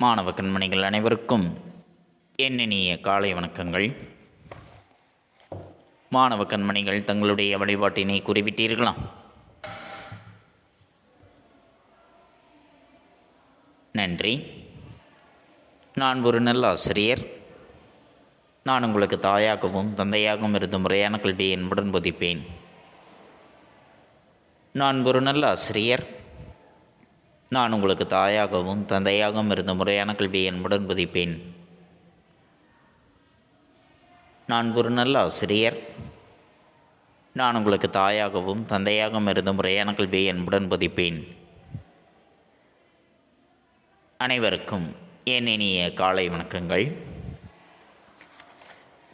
மாணவ கண்மணிகள் அனைவருக்கும் என் இனிய காலை வணக்கங்கள். மாணவ கண்மணிகள் தங்களுடைய வழிபாட்டினை கூறிவிட்டீர்களா? நன்றி. நான் ஒரு நல்ல ஆசிரியர். நான் உங்களுக்கு தாயாகவும் தந்தையாகவும் இருந்து முறையான கல்வியை என்புடன் போதிப்பேன். நான் ஒரு நல்ல ஆசிரியர். நான் உங்களுக்கு தாயாகவும் தந்தையாகவும் இருந்து முறையான கல்வியை என்புடன் போதிப்பேன். நான் ஒரு நல்ல ஆசிரியர். நான் உங்களுக்கு தாயாகவும் தந்தையாகவும் இருந்து முறையான கல்வியை என்புடன் போதிப்பேன். அனைவருக்கும் என் இனிய காலை வணக்கங்கள்.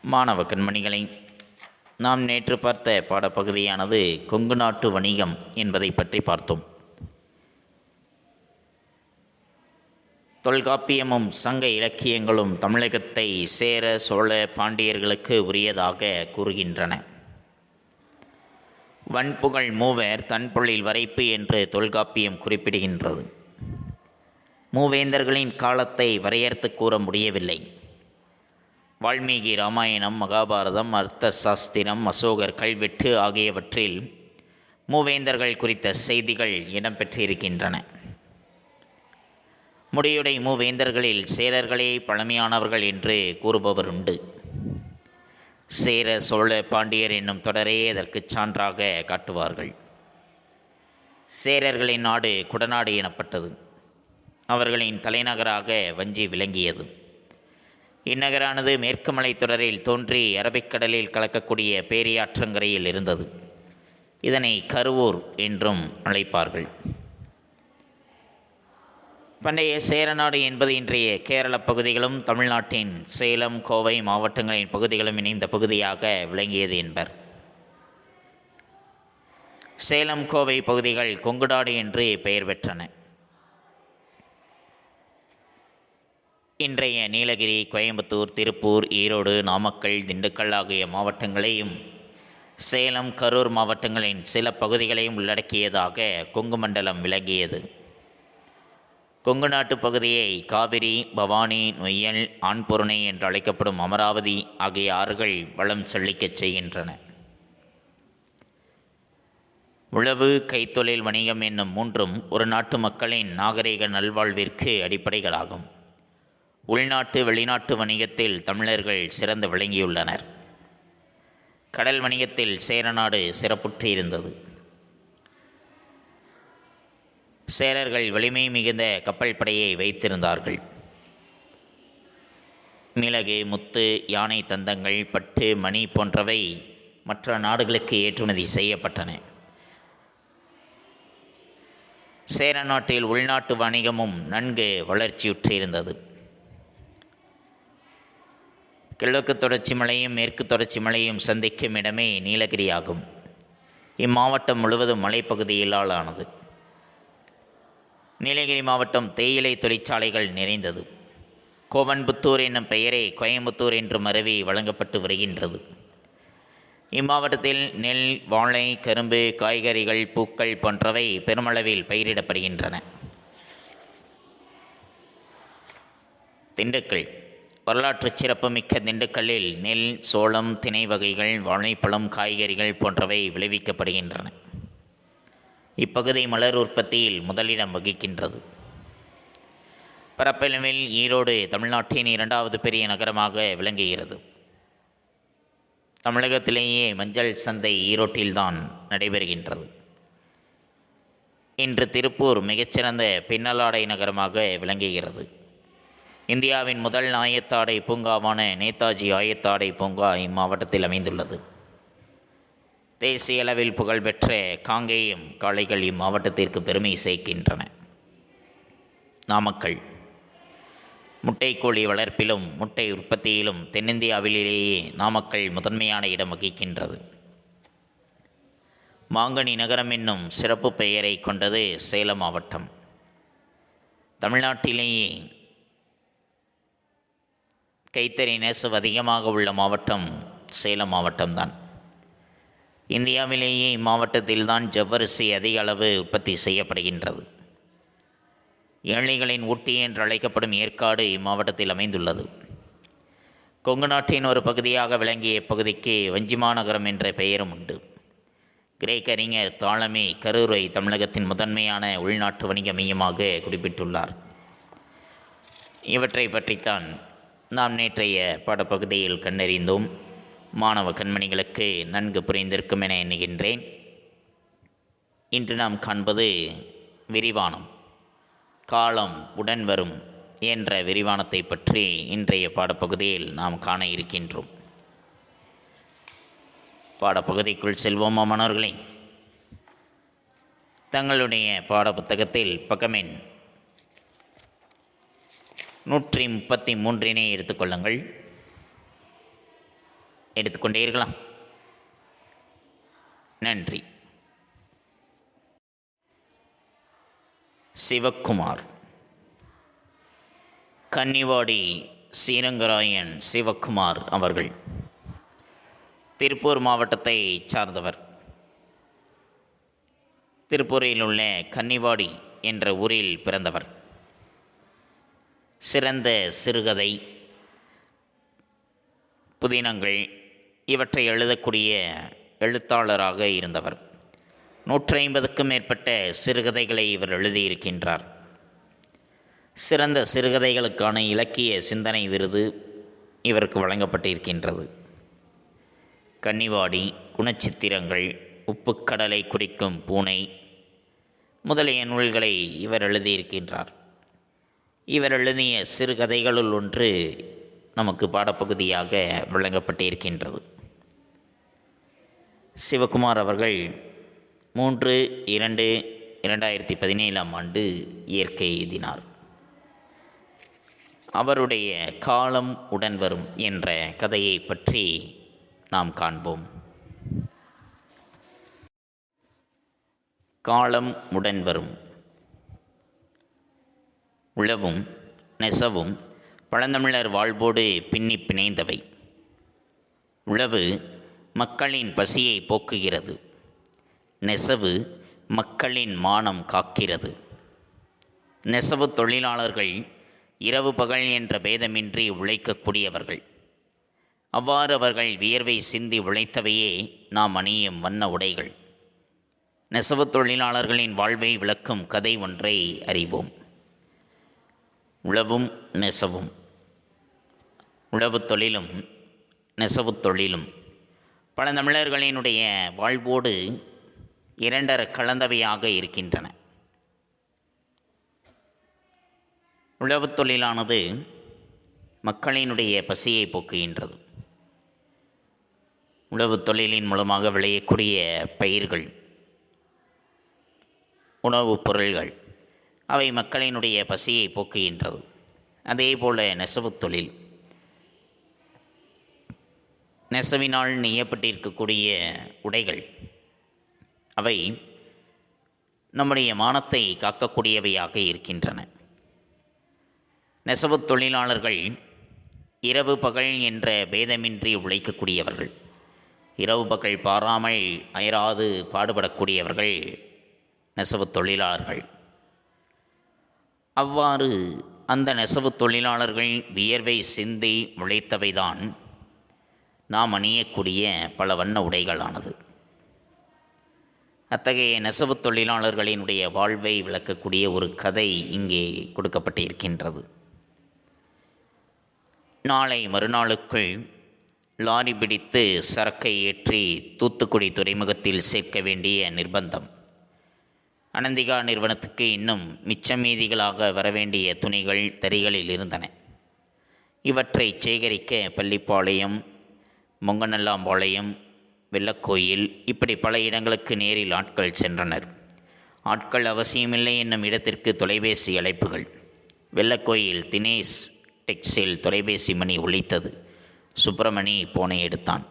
மாணவ கண்மணிகளை, நாம் நேற்று பார்த்த பாடப்பகுதியானது கொங்கு நாட்டு வணிகம் என்பதை பற்றி பார்த்தோம். தொல்காப்பியமும் சங்க இலக்கியங்களும் தமிழகத்தை சேர சோழ பாண்டியர்களுக்கு உரியதாக கூறுகின்றன. வன்புகழ் மூவர் தன்பொழில் வரைப்பு என்று தொல்காப்பியம் குறிப்பிடுகின்றது. மூவேந்தர்களின் காலத்தை வரையறுத்து கூற முடியவில்லை. வால்மீகி இராமாயணம், மகாபாரதம், அர்த்த சாஸ்திரம், அசோகர் கல்வெட்டு ஆகியவற்றில் மூவேந்தர்கள் குறித்த செய்திகள் இடம்பெற்றிருக்கின்றன. முடியுடை மூவேந்தர்களில் சேரர்களே பழமையானவர்கள் என்று கூறுபவர் உண்டு. சேர சோழ பாண்டியர் என்னும் தொடரே அதற்கு சான்றாக காட்டுவார்கள். சேரர்களின் நாடு குடநாடு எனப்பட்டது. அவர்களின் தலைநகராக வஞ்சி விளங்கியது. இந்நகரானது மேற்கு மலைத்தொடரில் தோன்றி அரபிக்கடலில் கலக்கக்கூடிய பேரியாற்றங்கரையில் இருந்தது. இதனை கருவூர் என்றும் அழைப்பார்கள். பண்டைய சேரநாடு என்பது இன்றைய கேரள பகுதிகளும் தமிழ்நாட்டின் சேலம், கோவை மாவட்டங்களின் பகுதிகளும் இணைந்த பகுதியாக விளங்கியது என்பர். சேலம், கோவை பகுதிகள் கொங்குநாடு என்று பெயர் பெற்றன. இன்றைய நீலகிரி, கோயம்புத்தூர், திருப்பூர், ஈரோடு, நாமக்கல், திண்டுக்கல் ஆகிய மாவட்டங்களையும் சேலம், கரூர் மாவட்டங்களின் சில பகுதிகளையும் உள்ளடக்கியதாக கொங்கு மண்டலம் விளங்கியது. கொங்கு நாட்டு பகுதியை காவிரி, பவானி, நொய்யல், ஆன்பொருணை என்று அழைக்கப்படும் அமராவதி ஆகிய ஆறுகள் வளம் செழிக்கச் செய்கின்றன. உழவு, கைத்தொழில், வணிகம் என்னும் மூன்றும் ஒரு நாட்டு மக்களின் நாகரிக நல்வாழ்விற்கு அடிப்படைகளாகும். உள்நாட்டு வெளிநாட்டு வணிகத்தில் தமிழர்கள் சிறந்து விளங்கியுள்ளனர். கடல் வணிகத்தில் சேரநாடு சிறப்புற்று இருந்தது. சேரர்கள் வலிமை மிகுந்த கப்பல் படையை வைத்திருந்தார்கள். மிளகு, முத்து, யானை தந்தங்கள், பட்டு, மணி போன்றவை மற்ற நாடுகளுக்கு ஏற்றுமதி செய்யப்பட்டன. சேர நாட்டில் உள்நாட்டு வணிகமும் நன்கு வளர்ச்சியுற்று இருந்தது. கிழக்கு தொடர்ச்சி மலையும் மேற்கு தொடர்ச்சி மலையும் சந்திக்கும் இடமே நீலகிரி ஆகும். இம்மாவட்டம் முழுவதும் மலைப்பகுதியில் ஆளானது. நீலகிரி மாவட்டம் தேயிலை தொழிற்சாலைகள் நிறைந்தது. கோவன்புத்தூர் என்னும் பெயரே கோயம்புத்தூர் என்று மருவி வழங்கப்பட்டு வருகின்றது. இம்மாவட்டத்தில் நெல், வாழை, கரும்பு, காய்கறிகள், பூக்கள் போன்றவை பெருமளவில் பயிரிடப்படுகின்றன. திண்டுக்கல். வரலாற்று சிறப்புமிக்க திண்டுக்கல்லில் நெல், சோளம், திணை வகைகள், வாழைப்பழம், காய்கறிகள் போன்றவை விளைவிக்கப்படுகின்றன. இப்பகுதி மலர் உற்பத்தியில் முதலிடம் வகிக்கின்றது. பரப்பளவில் ஈரோடு தமிழ்நாட்டின் இரண்டாவது பெரிய நகரமாக விளங்குகிறது. தமிழகத்திலேயே மஞ்சள் சந்தை ஈரோட்டில்தான் நடைபெறுகின்றது. இன்று திருப்பூர் மிகச்சிறந்த பின்னலாடை நகரமாக விளங்குகிறது. இந்தியாவின் முதல் ஆயத்தாடை பூங்காவான நேதாஜி ஆயத்தாடை பூங்கா இம்மாவட்டத்தில் அமைந்துள்ளது. தேசிய அளவில் புகழ்பெற்ற காங்கேயம் காளைகள் இம்மாவட்டத்திற்கு பெருமை சேர்க்கின்றன. நாமக்கல். முட்டைக்கோழி வளர்ப்பிலும் முட்டை உற்பத்தியிலும் தென்னிந்தியாவிலேயே நாமக்கல் முதன்மையான இடம் வகிக்கின்றது. மாங்கனி நகரம் என்னும் சிறப்பு பெயரை கொண்டது சேலம் மாவட்டம். தமிழ்நாட்டிலேயே கைத்தறி நெசவு அதிகமாக உள்ள மாவட்டம் சேலம் மாவட்டம்தான். இந்தியாவிலேயே இம்மாவட்டத்தில்தான் ஜவ்வரிசி அதிக அளவு உற்பத்தி செய்யப்படுகின்றது. ஏழைகளின் ஊட்டி என்று அழைக்கப்படும் ஏற்காடு இம்மாவட்டத்தில் அமைந்துள்ளது. கொங்கு நாட்டின் ஒரு பகுதியாக விளங்கிய இப்பகுதிக்கு வஞ்சிமாநகரம் என்ற பெயரும் உண்டு. கிரேக்க அறிஞர் தாலமி கரூரை தமிழகத்தின் முதன்மையான உள்நாட்டு வணிக மையமாக குறிப்பிட்டுள்ளார். இவற்றை பற்றித்தான் நாம் நேற்றைய பாடப்பகுதியில் கண்டறிந்தோம். மாணவ கண்மணிகளுக்கு நன்கு புரிந்திருக்கும் என எண்ணுகின்றேன். இன்று நாம் காண்பது விரிவானம். காலம் உடன் வரும் என்ற விரிவானத்தை பற்றி இன்றைய பாடப்பகுதியில் நாம் காண இருக்கின்றோம். பாடப்பகுதிக்குள் செல்வோமா மாணவர்களே? தங்களுடைய பாடப்புத்தகத்தில் பக்கமெண் 133 எடுத்துக்கொள்ளுங்கள். எடுத்துக்கொண்டீர்களா? நன்றி. சிவக்குமார். கன்னிவாடி ஸ்ரீரங்கராயன் சிவக்குமார் அவர்கள் திருப்பூர் மாவட்டத்தை சார்ந்தவர். திருப்பூரில் உள்ள கன்னிவாடி என்ற ஊரில் பிறந்தவர். சிறந்த சிறுகதை, புதினங்கள் இவற்றை எழுதக்கூடிய எழுத்தாளராக இருந்தவர். 150க்கும் மேற்பட்ட சிறுகதைகளை இவர் எழுதியிருக்கின்றார். சிறந்த சிறுகதைகளுக்கான இலக்கிய சிந்தனை விருது இவருக்கு வழங்கப்பட்டிருக்கின்றது. கன்னிவாடி, குணச்சித்திரங்கள், உப்புக்கடலை குடிக்கும் பூனை முதலிய நூல்களை இவர் எழுதியிருக்கின்றார். இவர் எழுதிய சிறுகதைகளுள் ஒன்று நமக்கு பாடப்பகுதியாக வழங்கப்பட்டிருக்கின்றது. சிவகுமார் அவர்கள் 3/2/2017 இயற்கை எய்தினார். அவருடைய காலம் உடன் வரும் என்ற கதையை பற்றி நாம் காண்போம். காலம் உடன் வரும். உழவும் நெசவும் பழந்தமிழர் வாழ்வோடு பின்னி பிணைந்தவை. உழவு மக்களின் பசியை போக்குகிறது. நெசவு மக்களின் மானம் காக்கிறது. நெசவு தொழிலாளர்கள் இரவு பகல் என்ற பேதமின்றி உழைக்கக்கூடியவர்கள். அவ்வாறு அவர்கள் வியர்வை சிந்தி உழைத்தவையே நாம் அணியும் வண்ண உடைகள். நெசவு தொழிலாளர்களின் வாழ்வை விளக்கும் கதை ஒன்றை அறிவோம். உழவும் நெசவும். உழவு தொழிலும் நெசவு தொழிலும் பழந்தமிழர்களினுடைய வாழ்வோடு இரண்டர கலந்தவையாக இருக்கின்றன. உழவு தொழிலானது மக்களினுடைய பசியை போக்குகின்றது. உழவு தொழிலின் மூலமாக விளையக்கூடிய பயிர்கள், உணவுப் பொருள்கள் அவை மக்களினுடைய பசியை போக்குகின்றது. அதே போல நெசவு தொழில், நெசவினால் நெய்யப்பட்டிருக்கக்கூடிய உடைகள் அவை நம்முடைய மானத்தை காக்கக்கூடியவையாக இருக்கின்றன. நெசவு தொழிலாளர்கள் இரவு பகல் என்ற பேதமின்றி உழைக்கக்கூடியவர்கள். இரவு பகல் பாராமல் அயராது பாடுபடக்கூடியவர்கள் நெசவு தொழிலாளர்கள். அவ்வாறு அந்த நெசவு தொழிலாளர்கள் வியர்வை சிந்தி உழைத்தவைதான் நாம் அணியக்கூடிய பல வண்ண உடைகளானது. அத்தகைய நெசவு தொழிலாளர்களினுடைய வாழ்வை விளக்கக்கூடிய ஒரு கதை இங்கே கொடுக்கப்பட்டிருக்கின்றது. நாளை மறுநாளுக்குள் லாரி பிடித்து சரக்கை ஏற்றி தூத்துக்குடி துறைமுகத்தில் சேர்க்க வேண்டிய நிர்பந்தம். அனந்திகா நிறுவனத்துக்கு இன்னும் மிச்சமீதிகளாக வரவேண்டிய துணிகள் தறிகளில் இருந்தன. இவற்றை சேகரிக்க பள்ளிப்பாளையம், மொங்கநல்லாம்பாளையம், வெள்ளக்கோயில் இப்படி பல இடங்களுக்கு நேரில் ஆட்கள் சென்றனர். ஆட்கள் அவசியமில்லை என்னும் இடத்திற்கு தொலைபேசி அழைப்புகள். வெள்ளக்கோயில் தினேஷ் டெக்ஸில் தொலைபேசி மணி ஒலித்தது. சுப்பிரமணி போனை எடுத்தான்.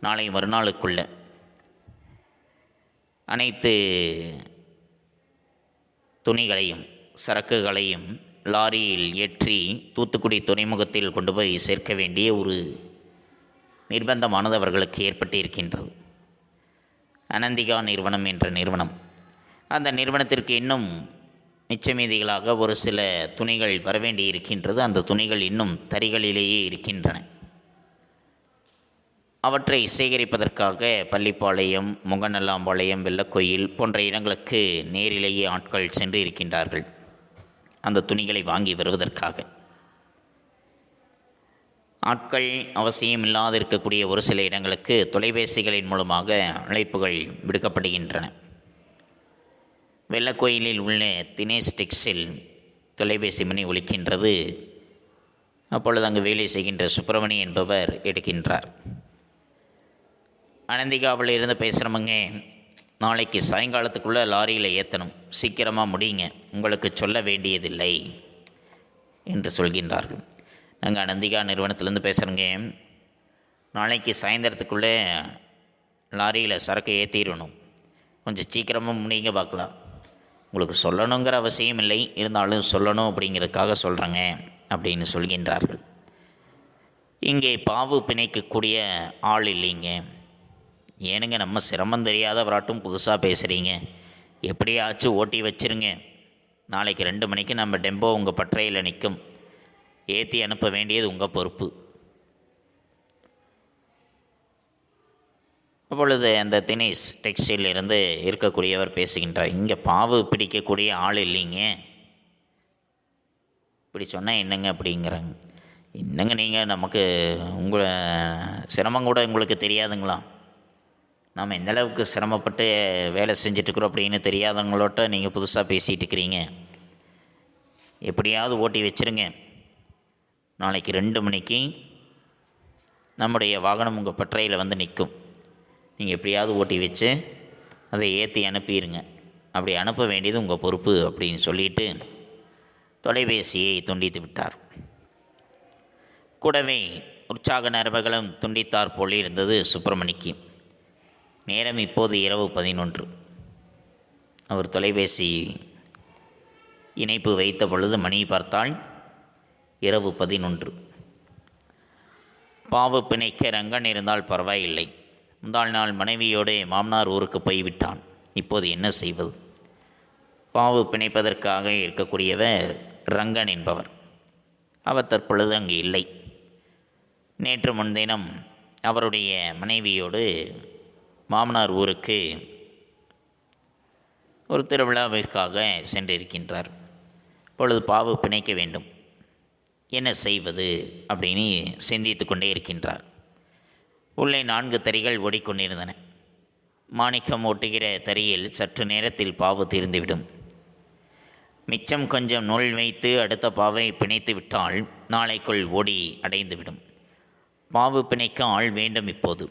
நாளை மறுநாளுக்குள்ள அனைத்து துணிகளையும் சரக்குகளையும் லாரியில் ஏற்றி தூத்துக்குடி துறைமுகத்தில் கொண்டு போய் சேர்க்க வேண்டிய ஒரு நிர்பந்தமானது அவர்களுக்கு ஏற்பட்டு இருக்கின்றது. அனந்திகா நிறுவனம் என்ற நிறுவனம், அந்த நிறுவனத்திற்கு இன்னும் மிச்சமீதிகளாக ஒரு சில துணிகள் வரவேண்டி இருக்கின்றது. அந்த துணிகள் இன்னும் தறிகளிலேயே இருக்கின்றன. அவற்றை சேகரிப்பதற்காக பள்ளிப்பாளையம், முகநல்லாம்பாளையம், வெள்ளக்கோயில் போன்ற இடங்களுக்கு நேரிலேயே ஆட்கள் சென்று இருக்கின்றார்கள் அந்த துணிகளை வாங்கி வருவதற்காக. ஆட்கள் அவசியம் இல்லாது இருக்கக்கூடிய ஒரு சில இடங்களுக்கு தொலைபேசிகளின் மூலமாக அழைப்புகள் விடுக்கப்படுகின்றன. வெள்ளக்கோயிலில் உள்ள தினேஷ் டெக்ஸில் தொலைபேசி மணி ஒலிக்கின்றது. அப்பொழுது அங்கு வேலை செய்கின்ற சுப்பிரமணி என்பவர் எடுக்கின்றார். அனந்திகாவில் இருந்து பேசுகிறோமுங்க, நாளைக்கு சாயங்காலத்துக்குள்ளே லாரியில் ஏற்றணும், சீக்கிரமாக முடியுங்க, உங்களுக்கு சொல்ல வேண்டியதில்லை என்று சொல்கின்றார்கள். நாங்கள் அனந்திகா நிறுவனத்திலேருந்து பேசுகிறோங்க, நாளைக்கு சாயந்தரத்துக்குள்ளே லாரியில் சரக்கு ஏற்றிடணும், கொஞ்சம் சீக்கிரமாக முடியுங்க பார்க்கலாம். உங்களுக்கு சொல்லணுங்கிற அவசியம் இல்லை, இருந்தாலும் சொல்லணும் அப்படிங்கிறதுக்காக சொல்கிறேங்க அப்படின்னு சொல்கின்றார்கள். இங்கே பாவு பிணைக்கக்கூடிய ஆள் இல்லைங்க. ஏனுங்க, நம்ம சிரமம் தெரியாதவராட்டும் புதுசாக பேசுகிறீங்க, எப்படியாச்சும் ஓட்டி வச்சுருங்க, நாளைக்கு 2 மணிக்கு நம்ம டெம்போ உங்கள் பட்டறையில் நிற்கும், ஏற்றி அனுப்ப வேண்டியது உங்கள் பொறுப்பு. அப்பொழுது அந்த தினேஷ் டெக்ஸ்டைல் இருந்து இருக்கக்கூடியவர் பேசுகின்றார். இங்கே பாவு பிடிக்கக்கூடிய ஆள் இல்லைங்க. இப்படி சொன்னால் என்னங்க அப்படிங்கிறாங்க. என்னங்க நீங்கள், நமக்கு உங்களை சிரமம் கூட உங்களுக்கு தெரியாதுங்களா? நாம் எந்தளவுக்கு சிரமப்பட்டு வேலை செஞ்சிட்ருக்குறோம் அப்படின்னு தெரியாதவங்களோட்ட நீங்கள் புதுசாக பேசிகிட்டு இருக்கிறீங்க. எப்படியாவது ஓட்டி வச்சுருங்க, நாளைக்கு 2 மணிக்கு நம்முடைய வாகனம் உங்கள் பட்டறையில் வந்து நிற்கும், நீங்கள் எப்படியாவது ஓட்டி வச்சு அதை ஏற்றி அனுப்பிடுங்க, அப்படி அனுப்ப வேண்டியது உங்கள் பொறுப்பு அப்படின்னு சொல்லிட்டு தொலைபேசியை துண்டித்து விட்டார். கூடவே உற்சாக நரம்புகளும் துண்டித்தார் போல் இருந்தது சுப்பிரமணிக்கு. நேரம் இப்போது இரவு 11. அவர் தொலைபேசி இணைப்பு வைத்த பொழுது மணி பார்த்தால் இரவு 11. பாவு பிணைக்க ரங்கன் இருந்தால் பரவாயில்லை. முந்தாள் நாள் மனைவியோடு மாமனார் ஊருக்கு போய்விட்டான். இப்போது என்ன செய்வது? பாவு பிணைப்பதற்காக இருக்கக்கூடியவர் ரங்கன் என்பவர். அவர் தற்பொழுது அங்கு இல்லை. நேற்று முன்தினம் அவருடைய மனைவியோடு மாமனார் ஊருக்கு ஒரு திருவிழாவிற்காக சென்றிருக்கின்றார். இப்பொழுது பாவு பிணைக்க வேண்டும், என்ன செய்வது அப்படின்னு சிந்தித்து கொண்டே இருக்கின்றார். உள்ளே 4 தறிகள் ஓடிக்கொண்டிருந்தன. மாணிக்கம் ஓட்டுகிற தறியில் சற்று நேரத்தில் பாவு தீர்ந்துவிடும். மிச்சம் கொஞ்சம் நூல் வைத்து அடுத்த பாவை பிணைத்து விட்டால் நாளைக்குள் ஓடி அடைந்துவிடும். பாவு பிணைக்க ஆள் வேண்டும். இப்போது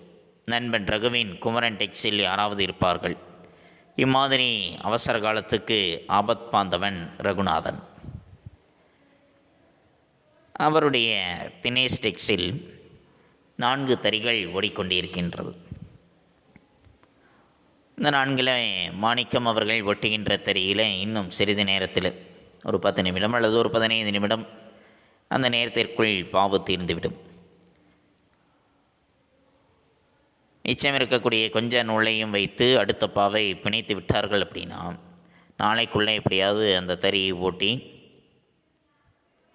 நண்பன் ரகுவின் குமரன் டெக்ஸில் யாராவது இருப்பார்கள். இம்மாதிரி அவசர காலத்துக்கு ஆபத் பாந்தவன் ரகுநாதன். அவருடைய தினேஷ் டெக்ஸில் 4 தறிகள் ஓடிக்கொண்டிருக்கின்றது. இந்த 4 மாணிக்கம் அவர்கள் ஒட்டுகின்ற தறியில் இன்னும் சிறிது நேரத்தில் ஒரு 10 நிமிடம் அல்லது ஒரு 15 நிமிடம் அந்த நேரத்திற்குள் பாவு தீர்ந்துவிடும். மிச்சம் இருக்கக்கூடிய கொஞ்ச நூலையும் வைத்து அடுத்த பாவை பிணைத்து விட்டார்கள் அப்படின்னா நாளைக்குள்ளே எப்படியாவது அந்த தறியை ஓட்டி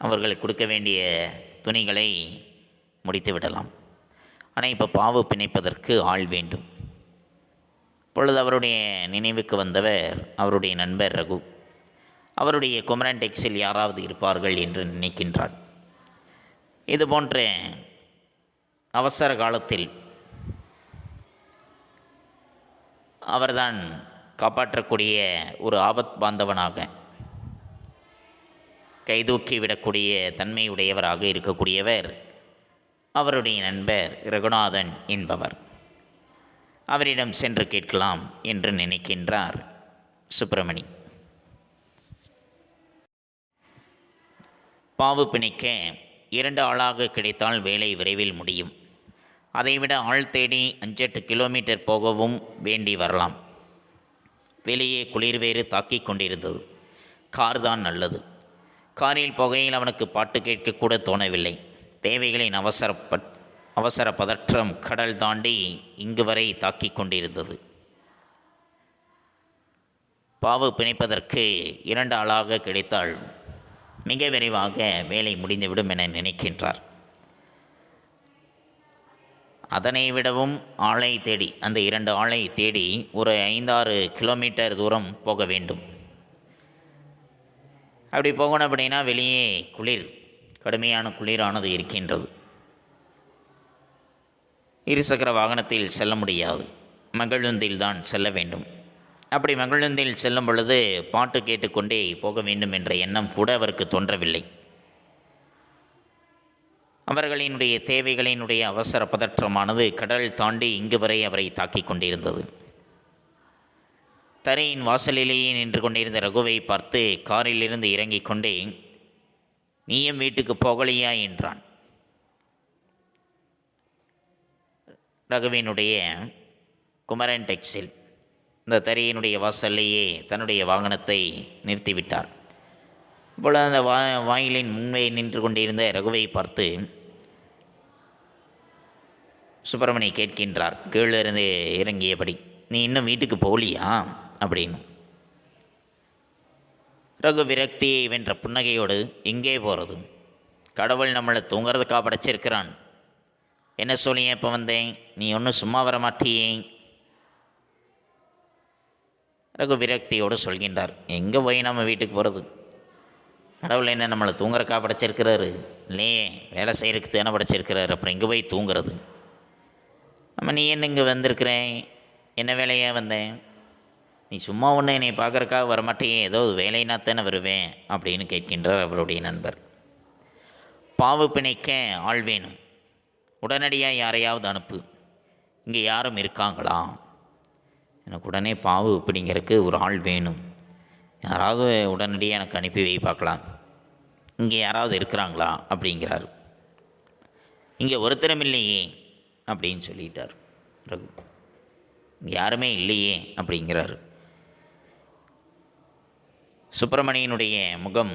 அவர்களுக்கு கொடுக்க வேண்டிய துணிகளை முடித்து விடலாம். ஆனால் இப்போ பாவு பிணைப்பதற்கு ஆள் வேண்டும். இப்பொழுது அவருடைய நினைவுக்கு வந்தவர் அவருடைய நண்பர் ரகு. அவருடைய குமரன் டெக்ஸில் யாராவது இருப்பார்கள் என்று நினைக்கின்றார். இது போன்ற அவசர காலத்தில் அவர்தான் காப்பாற்றக்கூடிய ஒரு ஆபத் பாந்தவனாக, கைதூக்கி விடக்கூடிய தன்மையுடையவராக இருக்கக்கூடியவர் அவருடைய நண்பர் ரகுநாதன் என்பவர். அவரிடம் சென்று கேட்கலாம் என்று நினைக்கின்றார் சுப்பிரமணி. பாவு பிணைக்க 2 ஆளாக கிடைத்தால் வேலை விரைவில் முடியும். அதைவிட ஆள் தேடி 5-8 கிலோமீட்டர் போகவும் வேண்டி வரலாம். வெளியே குளிர் வேறு தாக்கிக் கொண்டிருந்தது. கார் தான் நல்லது. காரில் புகையில் அவனுக்கு பாட்டு கேட்கக்கூட தோணவில்லை. தேவைகளின் அவசர பதற்றம் கடல் தாண்டி இங்கு வரை தாக்கிக் கொண்டிருந்தது. பாவு பிணைப்பதற்கு 2 ஆளாக கிடைத்தால் மிக விரைவாக வேலை முடிந்துவிடும் என நினைக்கின்றார். அதனை விடவும் ஆளை தேடி, அந்த 2 ஆளை தேடி ஒரு 5-6 கிலோமீட்டர் தூரம் போக வேண்டும். அப்படி போகணும் அப்படின்னா வெளியே குளிர், கடுமையான குளிரானது இருக்கின்றது. இருசக்கர வாகனத்தில் செல்ல முடியாது, மகிழுந்தில் தான் செல்ல வேண்டும். அப்படி மகிழுந்தில் செல்லும் பொழுது பாட்டு கேட்டுக்கொண்டே போக வேண்டும் என்ற எண்ணம் கூட அவருக்கு தோன்றவில்லை. அவர்களினுடைய தேவைகளினுடைய அவசர பதற்றமானது கடல் தாண்டி இங்கு வரை அவரை தாக்கிக் கொண்டிருந்தது. தரையின் வாசலிலேயே நின்று கொண்டிருந்த ரகுவை பார்த்து காரிலிருந்து இறங்கிக் கொண்டே, நீயும் வீட்டுக்கு போகலையா என்றான். ரகுவினுடைய குமரன் டெக்ஸில் இந்த தரையினுடைய வாசல்லையே தன்னுடைய வாகனத்தை நிறுத்திவிட்டார். இப்பொழுது அந்த வாயிலின் முன்பே நின்று கொண்டிருந்த ரகுவை பார்த்து சுப்பிரமணி கேட்கின்றார், கீழிருந்து இறங்கியபடி, நீ இன்னும் வீட்டுக்கு போகலியா அப்படின்னு. ரகு விரக்தியை வென்ற புன்னகையோடு, எங்கே போகிறது, கடவுள் நம்மளை தூங்குறதுக்காக படைச்சிருக்கிறான், என்ன சொல்லியே இப்போ வந்தேன், நீ ஒன்றும் சும்மா வர மாட்டியே. ரகு விரக்தியோடு சொல்கின்றார், எங்கே போய் நம்ம வீட்டுக்கு போகிறது, கடவுள் என்ன நம்மளை தூங்குறதுக்காக படைச்சிருக்கிறாரு, இல்லையே வேலை செய்கிறதுக்கு தானே படைச்சிருக்கிறாரு, அப்புறம் இங்கே போய் தூங்குறது. நம்ம நீ என்ன இங்கே வந்திருக்கிறேன், என்ன வேலையாக வந்தேன், நீ சும்மா ஒன்று என்னை பார்க்குறக்காக வரமாட்டேன், ஏதோ வேலைனா தானே வருவேன் அப்படின்னு கேட்கின்றார் அவருடைய நண்பர். பாவு பிணைக்க ஆள் வேணும், உடனடியாக யாரையாவது அனுப்பு, இங்கே யாரும் இருக்காங்களா, எனக்கு உடனே பாவு பிடிங்கிறதுக்கு ஒரு ஆள் வேணும், யாராவது உடனடியாக எனக்கு அனுப்பி வை பார்க்கலாம், இங்கே யாராவது இருக்கிறாங்களா அப்படிங்கிறார். இங்கே ஒருத்தரும் இல்லையே அப்படின்னு சொல்லிட்டார் ரகு. யாருமே இல்லையே அப்படிங்கிறார். சுப்பிரமணியனுடைய முகம்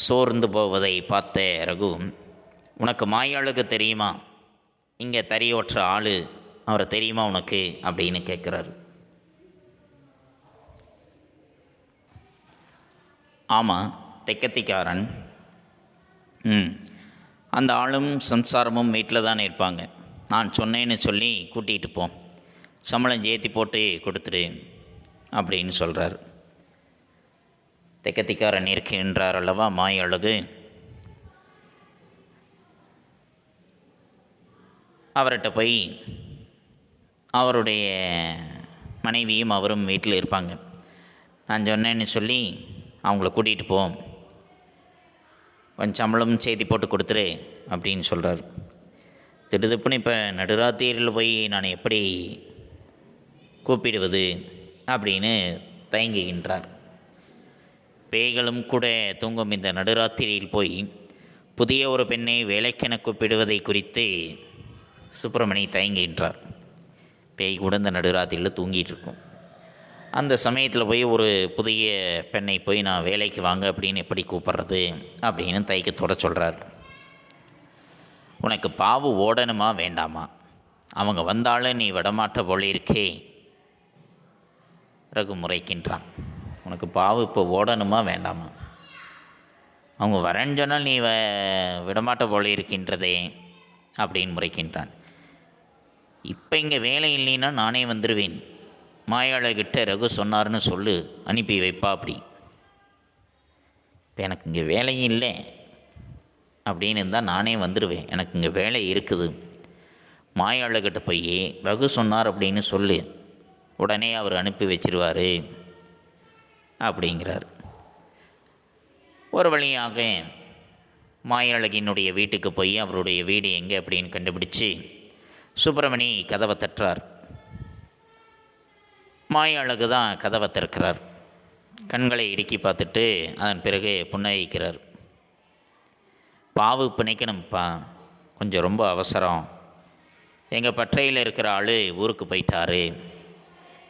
சோர்ந்து போவதை பார்த்த ரகு, உனக்கு மாயாளுக்கு தெரியுமா, இங்கே தறியோற்ற ஆள், அவரை தெரியுமா உனக்கு அப்படின்னு கேட்குறாரு. ஆமாம், தெக்கத்திக்காரன். அந்த ஆளும் சம்சாரமும் வீட்டில் தானே இருப்பாங்க, நான் சொன்னேன்னு சொல்லி கூட்டிகிட்டு போ, சம்பளம் ஏற்றி போட்டு கொடுத்துடு அப்படின்னு சொல்கிறார். தெக்கத்திக்காரன் இருக்கின்றார் அல்லவா மாய அழகு, அவர்கிட்ட போய் அவருடைய மனைவியும் அவரும் வீட்டில் இருப்பாங்க, நான் சொன்னேன்னு சொல்லி அவங்கள கூட்டிகிட்டு போ, கொஞ்சம் சம்பளம் செய்தி போட்டு கொடுத்துரு அப்படின்னு சொல்கிறார். திடுதுப்புன்னு இப்போ நடுராத்திரியில் போய் நான் எப்படி கூப்பிடுவது அப்படின்னு தயங்குகின்றார். பேய்களும் கூட தூங்கும் இந்த நடுராத்திரியில் போய் புதிய ஒரு பெண்ணை வேலைக்கென கூப்பிடுவதை குறித்து சுப்பிரமணி தயங்குகின்றார். பேய் கூட இந்த நடுராத்திரியில் தூங்கிட்டு இருக்கும். அந்த சமயத்தில் போய் ஒரு புதிய பெண்ணை போய் நான் வேலைக்கு வாங்க அப்படின்னு எப்படி கூப்பிட்றது அப்படின்னு தயக்கத்தோட சொல்கிறார். உனக்கு பாவு ஓடணுமா வேண்டாமா, அவங்க வந்தாலும் நீ விடமாட்ட போல இருக்கே. ரகு முறைக்கின்றான், உனக்கு பாவு இப்போ ஓடணுமா வேண்டாமா, அவங்க வரேன்னு சொன்னால் நீ விடமாட்ட போல இருக்கின்றதே அப்படின்னு முறைக்கின்றான். இப்போ இங்கே வேலை இல்லைன்னா நானே வந்துடுவேன், மாயாளகிட்ட ரகு சொன்னார்னு சொல்லு, அனுப்பி வைப்பா அப்படி. இப்போ எனக்கு இங்கே வேலையும் இல்லை அப்படின்னு இருந்தால் நானே வந்துடுவேன், எனக்கு இங்கே வேலை இருக்குது, மாயாளகிட்ட போய் ரகு சொன்னார் அப்படின்னு சொல்லு, உடனே அவர் அனுப்பி வச்சிருவார் அப்படிங்கிறார். ஒரு வழியாக மாயாளகினுடைய வீட்டுக்கு போய் அவருடைய வீடு எங்கே அப்படின்னு கண்டுபிடிச்சி சுப்பிரமணி கதவை தட்டுறார். மாயாளகு தான் கதவை திறக்கிறார். கண்களை இடுக்கி பார்த்துட்டு அதன் பிறகு புன்னகைக்கிறார். பாவு பிணைக்கணும்ப்பா, கொஞ்சம் ரொம்ப அவசரம், எங்கள் பற்றையில் இருக்கிற ஆள் ஊருக்கு போயிட்டாரு,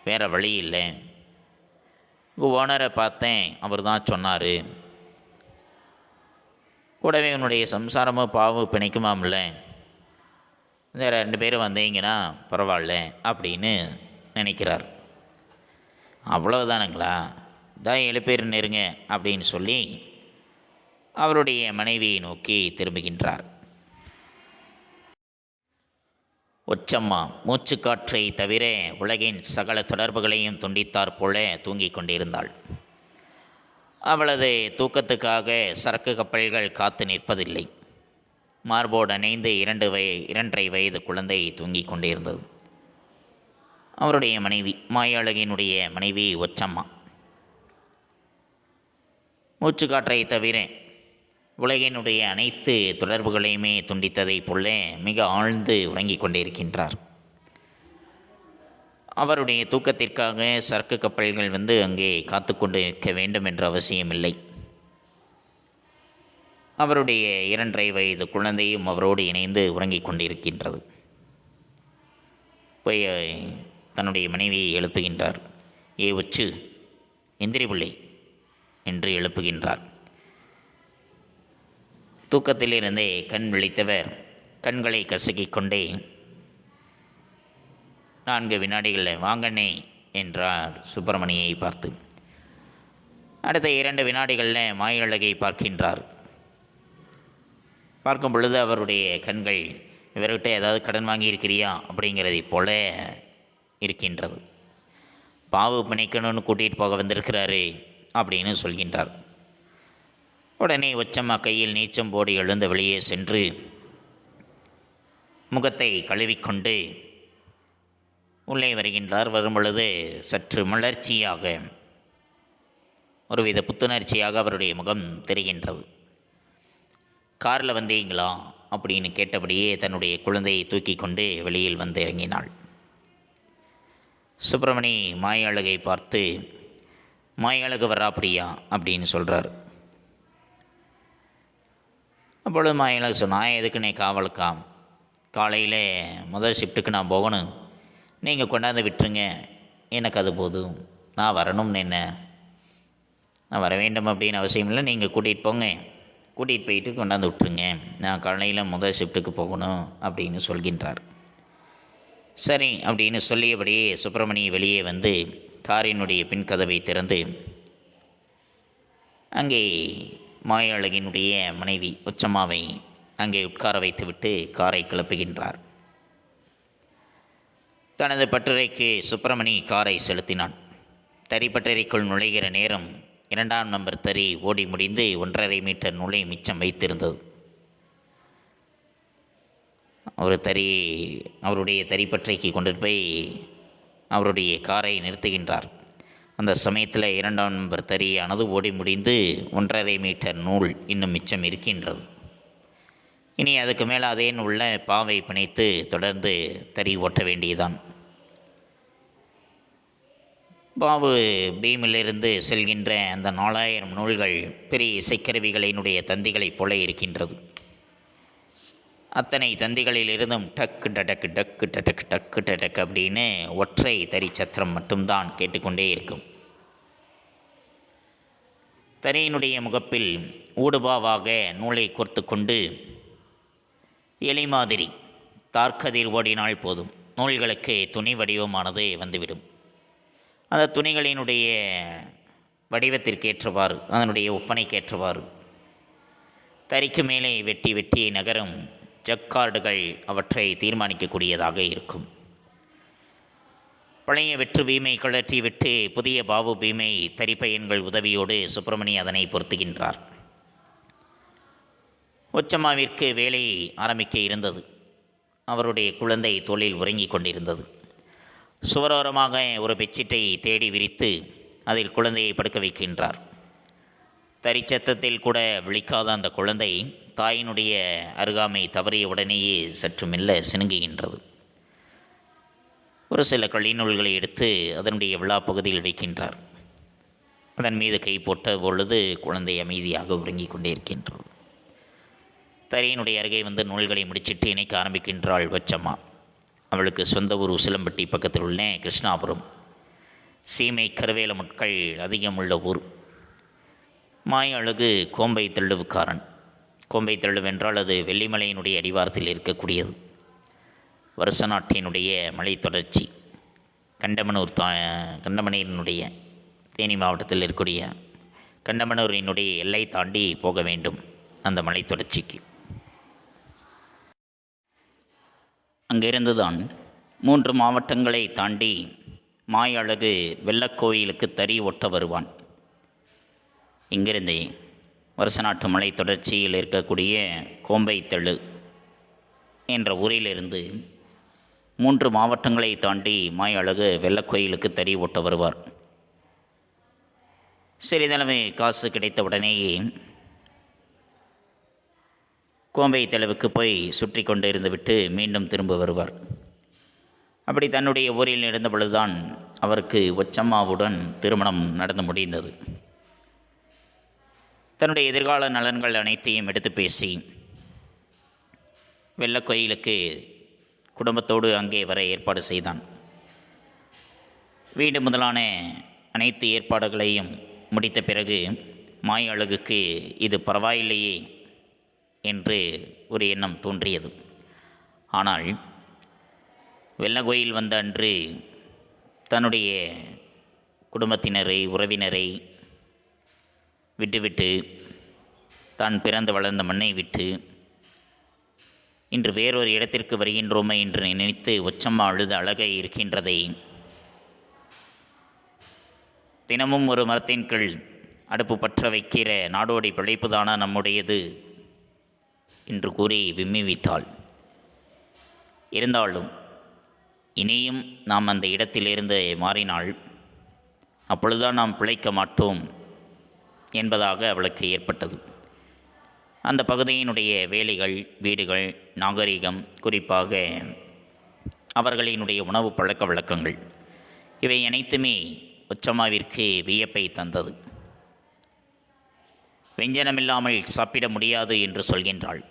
வேறு வழி இல்லை, உங்கள் ஓனரை பார்த்தேன், அவர் தான் சொன்னார், கூடவே உன்னுடைய சம்சாரமும் பாவு பிணைக்குமாம்ல, இந்த 2 பேரும் வந்தீங்கன்னா பரவாயில்ல அப்படின்னு நினைக்கிறார். அவ்வளவுதானுங்களா, தான் 7 பேர் நெருங்க அப்படின்னு சொல்லி அவருடைய மனைவியை நோக்கி திரும்புகின்றார். ஒச்சம்மா மூச்சுக்காற்றை தவிர உலகின் சகல தொடர்புகளையும் துண்டித்தாற் போல தூங்கிக் கொண்டிருந்தாள். அவளது தூக்கத்துக்காக சரக்கு கப்பல்கள் காத்து நிற்பதில்லை. மார்போடு அணைந்து 2.5 வயது குழந்தை தூங்கிக் கொண்டிருந்தது. அவருடைய மனைவி மாயழகினுடைய மனைவி ஒச்சம்மா மூச்சுக்காற்றை தவிர உலகினுடைய அனைத்து தொடர்புகளையுமே துண்டித்ததைப் போல மிக ஆழ்ந்து உறங்கிக் கொண்டிருக்கின்றார். அவருடைய தூக்கத்திற்காக சரக்கு கப்பல்கள் அங்கே காத்து கொண்டு நிற்க வேண்டும் என்ற அவசியமில்லை. அவருடைய 2.5 வயது குழந்தையும் அவரோடு இணைந்து உறங்கிக் கொண்டிருக்கின்றது. போய் தன்னுடைய மனைவியை எழுப்புகின்றார். ஏ உச்சு, எந்திரி பிள்ளை என்று எழுப்புகின்றார். தூக்கத்திலிருந்தே கண் விழித்தவர் கண்களை கசக்கிக் கொண்டே 4 வினாடிகளில் வாங்கண்ணே என்றார் சுப்பிரமணியை பார்த்து. அடுத்த 2 வினாடிகளில் மாயழகை பார்க்கின்றார். பார்க்கும் பொழுது அவருடைய கண்கள் இவர்கிட்ட ஏதாவது கடன் வாங்கியிருக்கிறியா அப்படிங்கிறதை போல இருக்கின்றது. பாவு பிணைக்கணும்னு கூட்டிகிட்டு போக வந்திருக்கிறாரு அப்படின்னு சொல்கின்றார். உடனே ஒச்சம்மா கையில் நீச்சம் போடி எழுந்து வெளியே சென்று முகத்தை கழுவிக்கொண்டு உள்ளே வருகின்றார். வரும்பொழுது சற்று மலர்ச்சியாக, ஒருவித புத்துணர்ச்சியாக அவருடைய முகம் தெரிகின்றது. காரில் வந்தீங்களா அப்படின்னு கேட்டபடியே தன்னுடைய குழந்தையை தூக்கி கொண்டு வெளியில் வந்து இறங்கினாள். சுப்பிரமணி மாயழகை பார்த்து, மாயழகு வர்றாப்படியா அப்படின்னு சொல்கிறார். அப்பொழுது மாயழகு சொன்னால், எதுக்குன்னே காவலுக்கா, காலையில் முதல் ஷிஃப்ட்டுக்கு நான் போகணும், நீங்கள் கொண்டாந்து விட்டுருங்க, எனக்கு அது போதும், நான் வரணும்னு என்ன, நான் வர வேண்டும் அப்படின்னு அவசியம் இல்லை, நீங்கள் கூட்டிகிட்டு போங்க, கூட்டிகிட்டு போயிட்டு கொண்டாந்து விட்டுருங்க, நான் காலையில் முதல் ஷிஃப்ட்டுக்கு போகணும் அப்படின்னு சொல்கின்றார். சரி அப்படின்னு சொல்லியபடியே சுப்பிரமணி வெளியே வந்து காரினுடைய பின்கதவை திறந்து அங்கே மாயழகினுடைய மனைவி உச்சம்மாவை அங்கே உட்கார வைத்துவிட்டு காரை கிளப்புகின்றார். தனது பட்டறைக்கு சுப்பிரமணி காரை செலுத்தினான். தறிப்பட்டறைக்குள் நுழைகிற நேரம் 2ஆம் நம்பர் தறி ஓடி முடிந்து 1.5 மீட்டர் நுழை மிச்சம் வைத்திருந்தது. அவருடைய தறிப்பட்டறைக்கு கொண்டு போய் அவருடைய காரை நிறுத்துகின்றார். அந்த சமயத்தில் 2ஆம் நம்பர் தறியானது ஓடி முடிந்து 1.5 மீட்டர் நூல் இன்னும் மிச்சம் இருக்கின்றது. இனி அதுக்கு மேலே அதே உள்ள பாவை பிணைத்து தொடர்ந்து தறி ஓட்ட வேண்டியதான். பாவு பீமிலிருந்து செல்கின்ற அந்த 4000 நூல்கள் பெரிய இசைக்கருவிகளினுடைய தந்திகளைப் போல இருக்கின்றது. அத்தனை தந்திகளிலிருந்தும் டக்கு டடக்கு டக்கு டடக்கு டக்கு டடக்கு அப்படின்னு ஒற்றை தறி சத்திரம் மட்டும்தான் கேட்டுக்கொண்டே இருக்கும். தறியினுடைய முகப்பில் ஊடுபாவாக நூலை கோர்த்து கொண்டு எலி மாதிரி தார்க்கதிர் ஓடினால் போதும், நூல்களுக்கு துணி வடிவமானது வந்துவிடும். அந்த துணிகளினுடைய வடிவத்திற்கேற்றவாறு, அதனுடைய ஒப்பனைக்கேற்றவாறு தறிக்கு மேலே வெட்டி வெட்டி நகரும் ஜக்கார்டுகள் அவற்றை தீர்மானிக்கக்கூடியதாக இருக்கும். பழைய வெற்று பீமை கழற்றி விட்டு புதிய பாவு பீமை தறிப்பயன்கள் உதவியோடு சுப்பிரமணி அதனை பொருத்துகின்றார். ஒச்சம்மாவிற்கு வேலை ஆரம்பிக்க இருந்தது. அவருடைய குழந்தை தோளில் உறங்கிக் கொண்டிருந்தது. சுவரோரமாக ஒரு பெட்ஷீட்டை தேடி விரித்து அதில் குழந்தையை படுக்க வைக்கின்றார். தரிச்சத்தத்தில் கூட விழிக்காத அந்த குழந்தை தாயினுடைய அருகாமை தவறிய உடனேயே சற்று மெல்ல சினுங்குகின்றது. ஒரு சில கழிநூல்களை எடுத்து அதனுடைய விழா பகுதியில் வைக்கின்றார். அதன் மீது கை போட்ட பொழுது குழந்தை அமைதியாக உறங்கிக் கொண்டே இருக்கின்றது. தரையினுடைய அருகே நூல்களை முடிச்சிட்டு இணைக்க ஆரம்பிக்கின்றாள் ஒச்சம்மா. அவளுக்கு சொந்த ஊர் உசிலம்பட்டி பக்கத்தில் உள்ள கிருஷ்ணாபுரம். சீமை கருவேல முட்கள் அதிகம் உள்ள ஊர். மாயழகு கோம்பை தள்ளுவுக்காரன். கோம்பை தள்ளுவென்றால் அது வெள்ளிமலையினுடைய அடிவாரத்தில் இருக்கக்கூடியது. வருஷ நாட்டினுடைய மலை தொடர்ச்சி. கண்டமனூர் கண்டமனையினுடைய தேனி மாவட்டத்தில் இருக்கக்கூடிய கண்டமனூரினுடைய எல்லை தாண்டி போக வேண்டும் அந்த மலை தொடர்ச்சிக்கு. அங்கிருந்து தான் 3 மாவட்டங்களை தாண்டி மாயழகு வெள்ளக்கோயிலுக்கு தறி ஒட்ட வருவான். இங்கிருந்தே வருசநாட்டு மலை தொடர்ச்சியில் இருக்கக்கூடிய கோம்பைத்தெழு என்ற ஊரிலிருந்து 3 மாவட்டங்களை தாண்டி மாயழகு வெள்ளக்கோயிலுக்கு தறி ஒட்ட வருவார். சிறிதளவு காசு கிடைத்த உடனேயே கோம்பை தெளவுக்கு போய் சுற்றி கொண்டு இருந்துவிட்டு மீண்டும் திரும்ப வருவார். அப்படி தன்னுடைய ஊரில் இருந்த பொழுதுதான் அவருக்கு ஒச்சம்மாவுடன் திருமணம் நடந்து முடிந்தது. தன்னுடைய எதிர்கால நலன்கள் அனைத்தையும் எடுத்து பேசி வெள்ளக்கோயிலுக்கு குடும்பத்தோடு அங்கே வர ஏற்பாடு செய்தான். வீடு முதலான அனைத்து ஏற்பாடுகளையும் முடித்த பிறகு மாயழகுக்கு இது பரவாயில்லையே என்று ஒரு எண்ணம் தோன்றியது. ஆனால் வெள்ளக்கோயில் வந்த அன்று தன்னுடைய குடும்பத்தினரை உறவினரை விட்டுவிட்டு தான் பிறந்து வளர்ந்த மண்ணை விட்டு இன்று வேறொரு இடத்திற்கு வருகின்றோமே என்று நினைத்து ஒச்சம்மா அழுது அழக இருக்கின்றதை, தினமும் ஒரு மரத்தின் கீழ் அடுப்பு பற்ற வைக்கிற நாடோடி பிழைப்புதானா நம்முடையது என்று கூறி விம்மிவிட்டாள். இருந்தாலும் இனியும் நாம் அந்த இடத்திலிருந்து மாறினால் அப்பொழுதுதான் நாம் பிழைக்க மாட்டோம் என்பதாக அவளுக்கு ஏற்பட்டது. அந்த பகுதியினுடைய வேலிகள், வீடுகள், நாகரிகம், குறிப்பாக அவர்களினுடைய உணவு பழக்க வழக்கங்கள், இவை அனைத்துமே ஒச்சம்மாவிற்கு வியப்பை தந்தது. வெஞ்சனமில்லாமல் சாப்பிட முடியாது என்று சொல்கின்றாள்.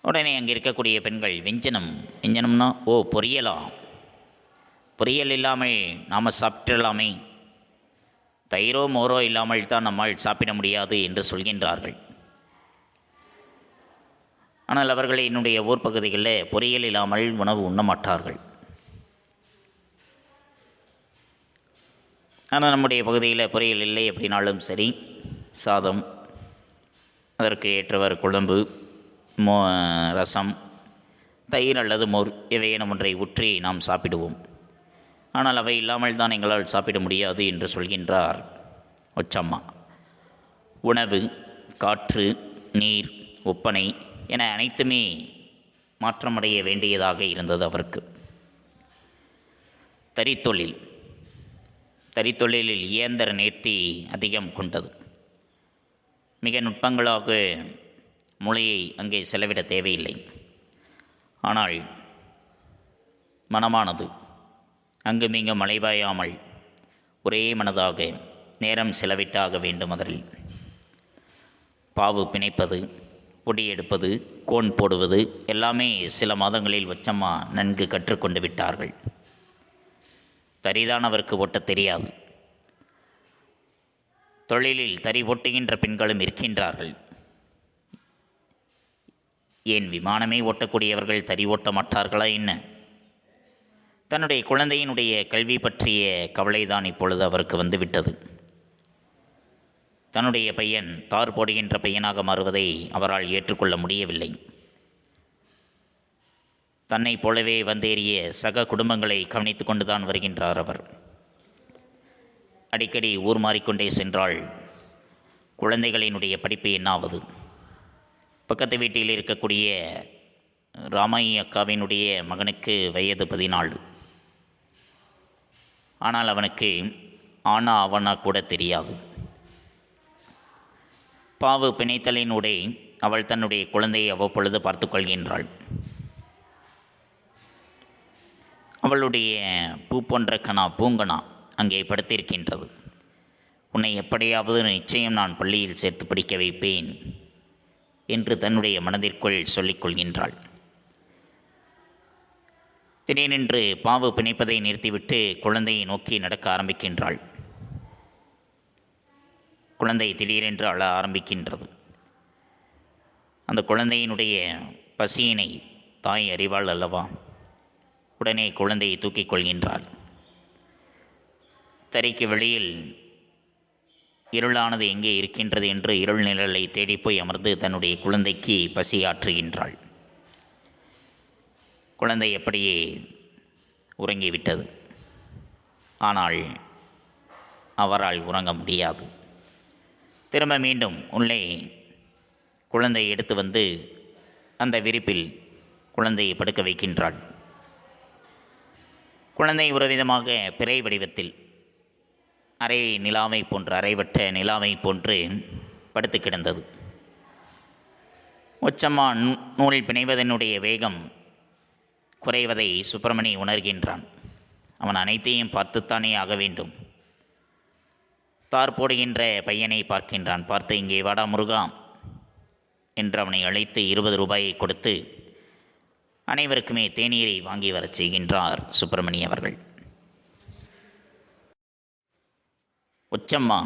உடனே அங்கே இருக்கக்கூடிய பெண்கள், வெஞ்சனம்னா பொரியலா? பொரியல் இல்லாமல் நாம் சாப்பிடலாமே, தயிரோ மோரோ இல்லாமல் தான் நம்மால் சாப்பிட முடியாது என்று சொல்கின்றார்கள். ஆனால் அவர்கள் என்னுடைய ஊர் பகுதிகளில் பொரியல் இல்லாமல் உணவு உண்ண மாட்டார்கள். ஆனால் நம்முடைய பகுதியில் பொரியல் இல்லை அப்படின்னாலும் சரி, சாதம், அதற்கு ஏற்றவர் குழம்பு, ரசம், தயிர் அல்லது மோர் இவையேனும் ஒன்றை ஊற்றி நாம் சாப்பிடுவோம். ஆனால் அவை இல்லாமல் தான் எங்களால் சாப்பிட முடியாது என்று சொல்கின்றார் ஒச்சம்மா. உணவு, காற்று, நீர், ஒப்பனை என அனைத்துமே மாற்றமடைய வேண்டியதாக இருந்தது அவருக்கு. தறித்தொழிலில் இயந்திர நேர்த்தி அதிகம் கொண்டது. மிக நுட்பங்களாக மூளையை அங்கே செலவிட தேவையில்லை. ஆனால் மனமானது அங்குமிங்கும் மலைபாயாமல் ஒரே மனதாக நேரம் செலவிட்டாக வேண்டும். அதில் பாவு பிணைப்பது, பொடி எடுப்பது, கோன் போடுவது எல்லாமே சில மாதங்களில் ஒச்சம்மா நன்கு கற்றுக்கொண்டு விட்டார்கள். தறிதான் அவருக்கு ஓட்டத் தெரியாது. தொழிலில் தறி ஓட்டுகின்ற பெண்களும் இருக்கின்றார்கள். ஏன் விமானமே ஓட்டக்கூடியவர்கள் தறி ஓட்ட மாட்டார்களா என்ன? தன்னுடைய குழந்தையினுடைய கல்வி பற்றிய கவலைதான் இப்பொழுது அவருக்கு வந்துவிட்டது. தன்னுடைய பையன் தார் போடுகின்ற பையனாக மாறுவதை அவரால் ஏற்றுக்கொள்ள முடியவில்லை. தன்னைப் போலவே வந்தேறிய சக குடும்பங்களை கவனித்து கொண்டுதான் வருகின்றார் அவர். அடிக்கடி ஊர் மாறிக்கொண்டே சென்றால் குழந்தைகளினுடைய படிப்பு என்னாவது? பக்கத்து வீட்டில் இருக்கக்கூடிய ராமாயி அக்காவினுடைய மகனுக்கு வயது 14. ஆனால் அவனுக்கு ஆனா அவனா கூட தெரியாது. பாவு பிணைத்தலினூடே அவள் தன்னுடைய குழந்தையை அவ்வப்பொழுது பார்த்து கொள்கின்றாள். அவளுடைய பூ போன்ற பூங்கனா அங்கே படுத்திருக்கின்றது. உன்னை எப்படியாவது நிச்சயம் நான் பள்ளியில் சேர்த்து படிக்க வைப்பேன் என்று தன்னுடைய மனதிற்குள் சொல்லிக் கொள்கின்றாள். திடீரென்று பாவு பிணைப்பதை நிறுத்திவிட்டு குழந்தையை நோக்கி நடக்க ஆரம்பிக்கின்றாள். குழந்தை திடீரென்று அழ ஆரம்பிக்கின்றது. அந்த குழந்தையினுடைய பசியினை தாய் அறிவாள் அல்லவா? உடனே குழந்தையை தூக்கிக் கொள்கின்றாள். தறிக்கு வெளியில் இருளானது எங்கே இருக்கின்றது என்று இருள் நிழலை தேடிப்போய் அமர்ந்து தன்னுடைய குழந்தைக்கு பசியாற்றுகின்றாள். குழந்தை அப்படியே உறங்கிவிட்டது. ஆனால் அவரால் உறங்க முடியாது. திரும்ப மீண்டும் உள்ளே குழந்தையை எடுத்து வந்து அந்த விரிப்பில் குழந்தையை படுக்க வைக்கின்றாள். குழந்தை ஒரு விதமாக பிறை வடிவத்தில் அரை நிலாவை போன்று, அரைவட்ட நிலாவை போன்று படுத்து கிடந்தது. ஒச்சம்மா நூல் பிணைவதனுடைய வேகம் குறைவதை சுப்பிரமணி உணர்கின்றான். அவன் அனைத்தையும் பார்த்துத்தானே ஆக வேண்டும். தார் போடுகின்ற பையனை பார்க்கின்றான். பார்த்து, இங்கே வாடா முருகா என்று அவனை அழைத்து 20 ரூபாயை கொடுத்து அனைவருக்குமே தேநீரை வாங்கி வரச் செய்கின்றார் சுப்பிரமணி அவர்கள். ஒச்சம்மா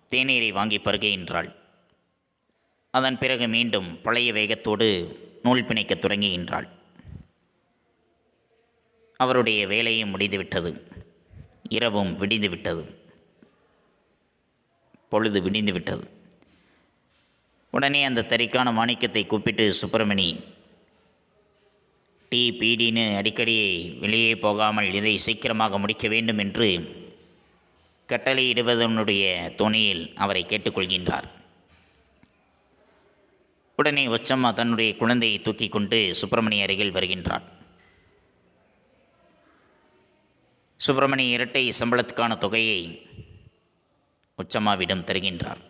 தேநீரை வாங்கி பருகுகின்றாள். அதன் பிறகு மீண்டும் பழைய வேகத்தோடு நூல் பிணைக்கத் தொடங்குகின்றாள். அவருடைய வேலையும் முடிந்துவிட்டது. இரவும் விடிந்துவிட்டது. பொழுது விடிந்துவிட்டது. உடனே அந்த தறிக்கான மாணிக்கத்தை கூப்பிட்டு, சுப்பிரமணி, டீ பீடின்னு அடிக்கடி வெளியே போகாமல் இதை சீக்கிரமாக முடிக்க வேண்டும் என்று கட்டளையிடுவதனுடைய துணையில் அவரை கேட்டுக்கொள்கின்றார். உடனே ஒச்சம்மா தன்னுடைய குழந்தையை தூக்கி கொண்டு சுப்பிரமணி அருகில் வருகின்றார். சுப்பிரமணி இரட்டை சம்பளத்துக்கான தொகையை ஒச்சம்மாவிடம் தருகின்றார்.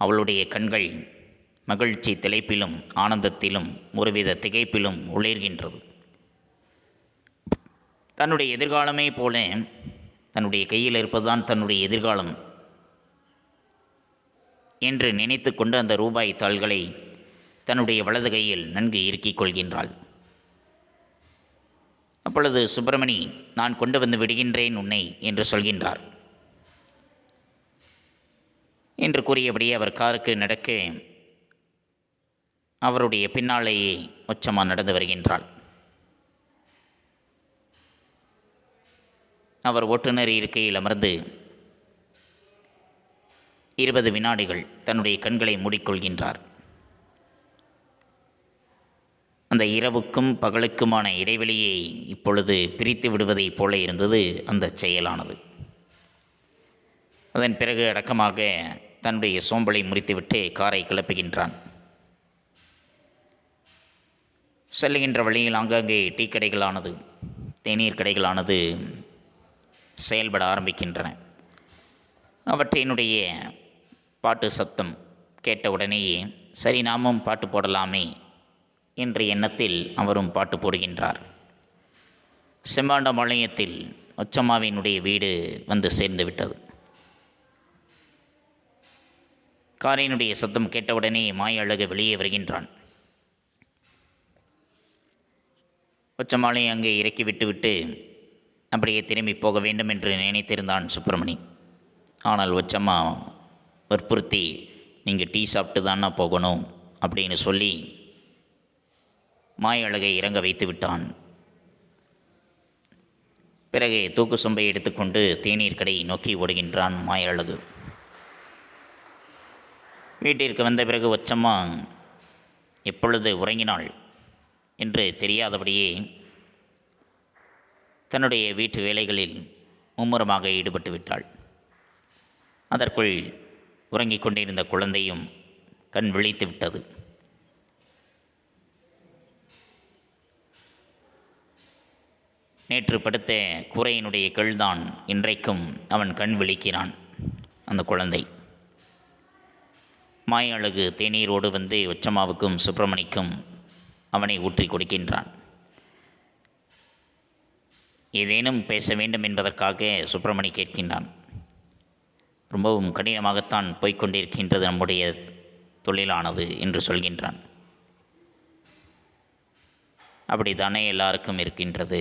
அவளுடைய கண்கள் மகிழ்ச்சி திளைப்பிலும் ஆனந்தத்திலும் ஒருவித திகைப்பிலும் ஒளிர்கின்றது. தன்னுடைய எதிர்காலமே போல தன்னுடைய கையில் இருப்பதுதான் தன்னுடைய எதிர்காலம் என்று நினைத்து கொண்டு அந்த ரூபாய் தாள்களை தன்னுடைய வலது கையில் நன்கு இறுக்கிக் கொள்கின்றாள். அப்பொழுது சுப்பிரமணி, நான் கொண்டு வந்து விடுகின்றேன் உன்னை என்று சொல்கின்றார். என்று கூறியபடியே அவர் காருக்கு நடக்க அவருடைய பின்னாலேயே ஒச்சம்மா நடந்து வருகின்றாள். அவர் ஓட்டுநர் இருக்கையில் அமர்ந்து 20 வினாடிகள் தன்னுடைய கண்களை மூடிக்கொள்கின்றார். அந்த இரவுக்கும் பகலுக்குமான இடைவெளியை இப்பொழுது பிரித்து விடுவதைப் போல இருந்தது அந்த செயலானது. அதன் பிறகு அடக்கமாக தன்னுடைய சோம்பலை முறித்துவிட்டு காரை கிளப்புகின்றான். செல்லுகின்ற வழியில் ஆங்காங்கே டீ கடைகளானது, தேநீர் கடைகளானது செயல்பட ஆரம்பிக்கின்றன. அவற்றினுடைய பாட்டு சத்தம் கேட்டவுடனேயே சரி, நாமும் பாட்டு போடலாமே என்ற எண்ணத்தில் அவரும் பாட்டு போடுகின்றார். செம்மாண்டம்பாளையத்தில் ஒச்சம்மாவினுடைய வீடு வந்து சேர்ந்து விட்டது. காரினுடைய சத்தம் கேட்டவுடனே மாய அழகு வெளியே வருகின்றான். ஒச்சம்மாளை அங்கே இறக்கி விட்டுவிட்டு அப்படியே திரும்பி போக வேண்டும் என்று நினைத்திருந்தான் சுப்பிரமணி. ஆனால் ஒச்சம்மா வற்புறுத்தி, நீங்கள் டீ சாப்பிட்டு தானே போகணும் அப்படின்னு சொல்லி மாய அழகை இறங்க வைத்து விட்டான். பிறகு தூக்கு சொம்பை எடுத்துக்கொண்டு தேநீர் கடை நோக்கி ஓடுகின்றான் மாய அழகு. வீட்டிற்கு வந்த பிறகு ஒச்சம்மா எப்பொழுது உறங்கினாள் என்று தெரியாதபடியே தன்னுடைய வீட்டு வேலைகளில் மும்முரமாக ஈடுபட்டு விட்டாள். அதற்குள் உறங்கிக் கொண்டிருந்த குழந்தையும் கண் விழித்து விட்டது. நேற்று படுத்த கூரையினுடைய கீழ்தான் இன்றைக்கும் அவன் கண் விழிக்கிறான். அந்த குழந்தை மாய அழகு தேநீரோடு வந்து ஒச்சம்மாவுக்கும் சுப்பிரமணிக்கும் அவனை ஊற்றி கொடுக்கின்றான். ஏதேனும் பேச வேண்டும் என்பதற்காக சுப்பிரமணி கேட்கின்றான். ரொம்பவும் கடினமாகத்தான் போய்கொண்டிருக்கின்றது நம்முடைய தொழிலானது என்று சொல்கின்றான். அப்படித்தானே எல்லாருக்கும் இருக்கின்றது.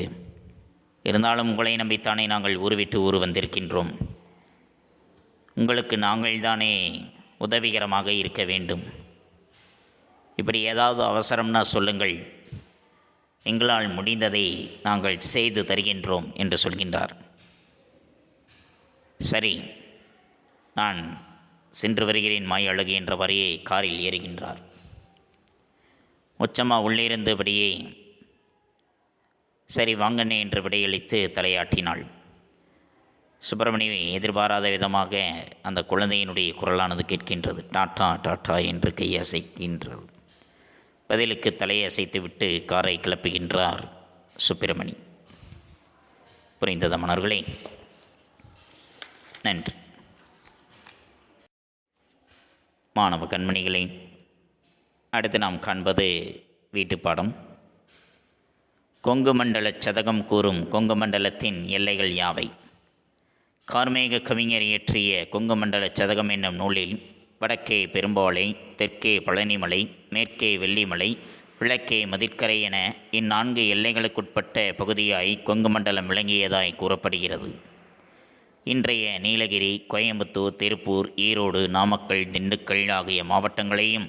இருந்தாலும் உங்களை நம்பித்தானே நாங்கள் ஊர் விட்டு ஊர் வந்திருக்கின்றோம். உங்களுக்கு நாங்கள் தானே உதவிகரமாக இருக்க வேண்டும். இப்படி ஏதாவது அவசரம்னா சொல்லுங்கள், எங்களால் முடிந்ததை நாங்கள் செய்து தருகின்றோம் என்று சொல்கின்றார். சரி, நான் சென்று வருகிறேன் மாய அழகு என்ற வரையை காரில் ஏறுகின்றார். உச்சம்மா உள்ளே இருந்தபடியே சரி வாங்கண்ணே என்று விடையளித்து தலையாட்டினாள். சுப்பிரமணி எதிர்பாராத விதமாக அந்த குழந்தையினுடைய குரலானது கேட்கின்றது. டாட்டா டாட்டா என்று கையசைக்கின்றது. பதிலுக்கு தலையை அசைத்துவிட்டு காரை கிளப்புகின்றார் சுப்பிரமணி. புரிந்ததா மன்னர்களே? நன்றி. மாணவ கண்மணிகளே, அடுத்து நாம் காண்பது வீட்டுப்பாடம். கொங்கு மண்டல சதகம் கூறும் கொங்கு மண்டலத்தின் எல்லைகள் யாவை? கார்மேக கவிஞர் இயற்றிய கொங்கு மண்டல சதகம் என்னும் நூலில் வடக்கே பெரும்பாலை, தெற்கே பழனிமலை, மேற்கே வெள்ளிமலை, கிழக்கே மதிற்கரை என இந்நான்கு எல்லைகளுக்குட்பட்ட பகுதியாய் கொங்கு மண்டலம் விளங்கியதாய் கூறப்படுகிறது. இன்றைய நீலகிரி, கோயம்புத்தூர், திருப்பூர், ஈரோடு, நாமக்கல், திண்டுக்கல் ஆகிய மாவட்டங்களையும்